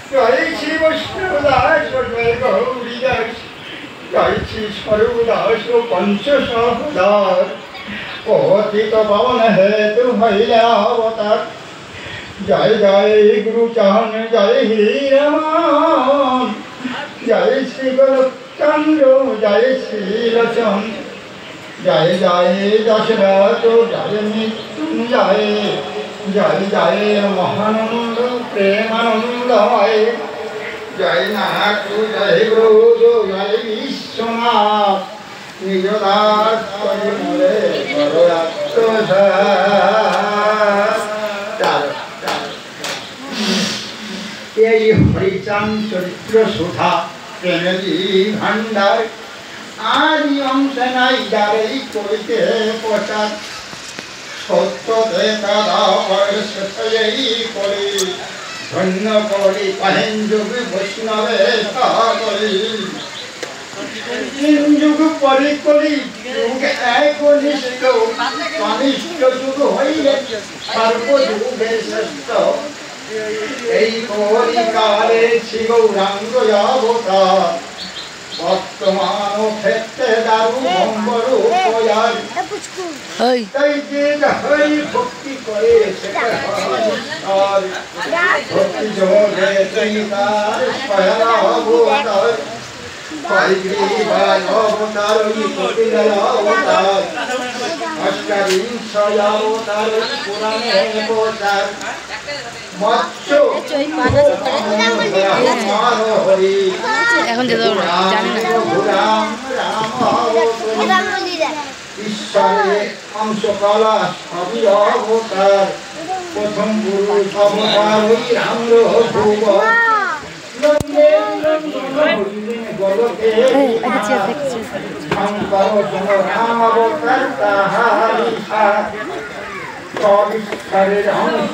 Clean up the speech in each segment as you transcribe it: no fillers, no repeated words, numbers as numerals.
জয় শ্রী বৈষ্ণব দাস জয় গৌরী দাস জয় শ্রী স্বরূপ দাস পঞ্চ সহদার পতিত পাবন হেতু হইলে অবতার জয় জয় গুরুচরণ জয় হীরমান জয় শ্রী গোলকচন্দ্র জয় শ্রী লোচন জয় জয় দশরথ জয় মৃত্যুঞ্জয় জয় জয় মহানন্দ প্রেমানন্দময় জয় নাথ জয় গুরু জয় বিশ্বনাথ নিজ দাস করি মোরে এই হরিচাঁদ চরিত্র সুধা প্রেমী ভান্ডার আদি অংশ নাই যারেই করিতে প্রচার সত্য দেখা দাই করি ধন্য করি কহেন যুগ বৈষ্ণবে করি যুগ পরি করি যুগ একনিষ্ঠ কনিষ্ঠ যুগ হইলে সর্বযুগে শ্রেষ্ঠ এই কলিকালে শ্রী গৌরাঙ্গ অবতার বর্তমান ক্ষেত্রে দারু ভম্বরু তাই যে হরি ভক্তি করে ভক্তি যোগে তার স্বয়ং অবতার অবতার অবতার অষ্টাবিংশ অবতার পুরাণে অবতার এখন ঈশ্বরের অংশ কলা সবই অবতার প্রথম পুরুষ অবতার ওই রামর ভুব রাম অবতার তাহারি ঈশ্বরের অংশ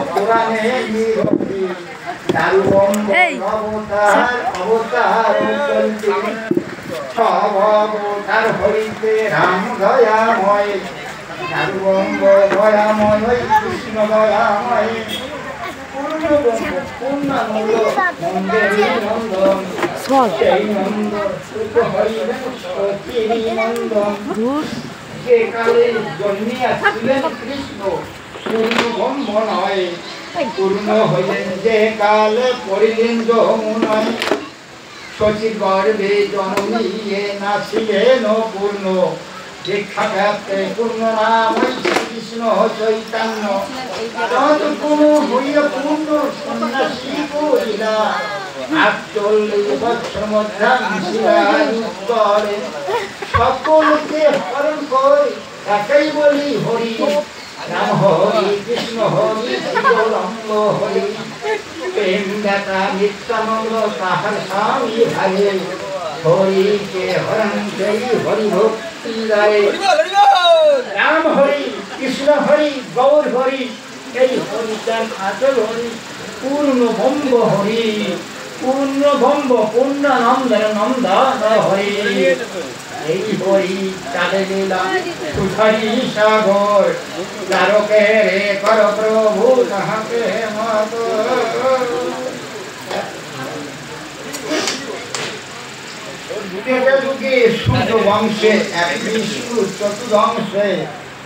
পুরাণে অবতার অবতার সব অবতার হইতে রাম দয়াময় দারুবঙ্গ দয়াময় কৃষ্ণ দয়াময় পূর্ণানন্দ মন্দির নন্দন সেই নন্দন নন্দন যে কালে জন্মিয়াছিলেন কৃষ্ণ পূর্ণব্রহ্ম নয় পূর্ণ হইলেন যে কালে পড়িলেন যমুনায় শচী গর্ভে জননী নাছিলেন পূর্ণ দীক্ষা প্রাপ্তে পূর্ণ নাম কৃষ্ণ চৈতন্য তৎপূর্ণ হইয়া পূর্ণ সন্ন্যাসী করিলা ৪৮ বৎসর মধ্যাংশিরা সকলকে হরণ করে একাই বলি হরি রাম হরি কৃষ্ণ হরি গৌরাঙ্গ হরি প্রেম দাতা নিত্যানন্দ তাহার স্বামী ভাগে হরিকে হরণ করি হরি ভক্তি গায়ে রাম হরি কৃষ্ণ হরি গৌর হরি এই হরিচান আচল হরি পূর্ণ ভম্ব হরি পূর্ণ ভম্ব পূর্ণানন্দ নন্দন হরি এই হরি চালে দিলাম সুধারি সাগর দ্বারকে রে কর প্রভু তাহাকে মত যুগে যুগে সূর্য বংশে এক বিষ্ণু চতুর্বংশে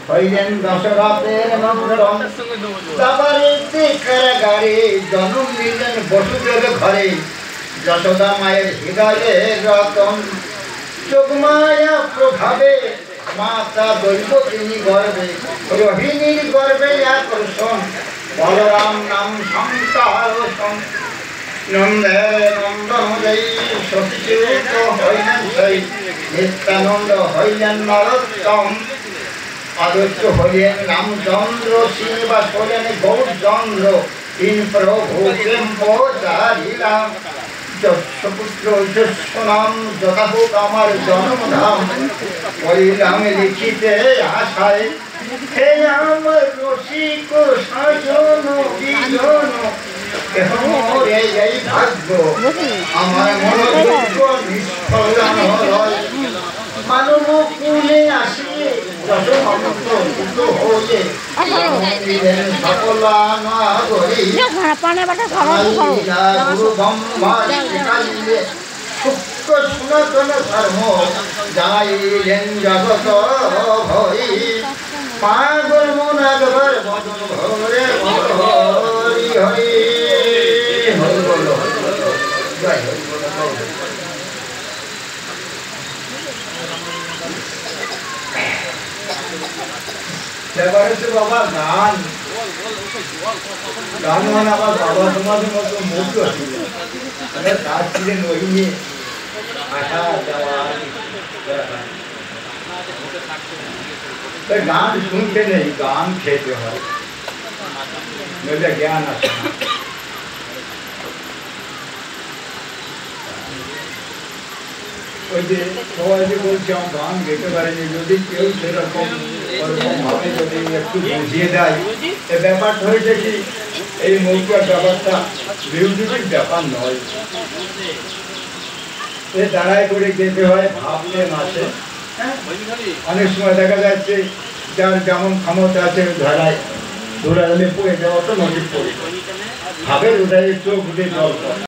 হইলেন দশরথের নন্দন দাবারেতে কারাগারে জন্ম নিলেন বসুদেব ঘরে যশোদা মায়ের হৃদয়ে রতন যোগমায়া প্রভাবে মাতা দৈব তিনি গর্বে রোহিণীর গর্বে আকর্ষণ বলরাম নাম সংসার নন্দে নন্দন জয়ী সচিত হইলেন সেই নিত্যানন্দ হইলেন নরোত্তম আদর্শ হইলেন রামচন্দ্র শ্রীনিবাস হইলেন গৌরচন্দ্র তিন প্রভু প্রেম চারিলাম যশপুত্র যশ নাম যথা হোক আমার জন্মধাম করিলাম লিখিতে আশায় হে আমার রসিক সাজন বিজন এই ভাগ্য আমার মনোযোগ্য নিষ্ফল মানব কুলে আসিয়ে পানে বাটা খাওয়া সনাতন ধর্ম জানাইলেন জগত হরি পাগল মন একবার বদন ভরে হরি হরি হরি বল জয় হরি সেবারে তো বাবা গান গান মানে আবার বাবা তোমাদের মতো মুখ আছে তার ছিলেন ওই নিয়ে আসা যাওয়া গান শুনতে নেই গান খেতে হয় নইলে জ্ঞান আসে না ওই যে সবাই যে বলছে আমার গান গেতে পারেনি যদি কেউ সেরকম ভাবে যদি একটু বুঝিয়ে দেয় এ ব্যাপারটা হয়েছে কি এই মৌখিক ব্যাপারটা মিউজিকের ব্যাপার নয় এ দাঁড়ায় করে যেতে হয় ভাবলে মাসে অনেক সময় দেখা যাচ্ছে যার যেমন ক্ষমতা আছে ধারায় দৌড়ালে পড়ে যাওয়া তো নদীর পড়ে ভাবের উঠায় চোখ উঠে জল পড়ে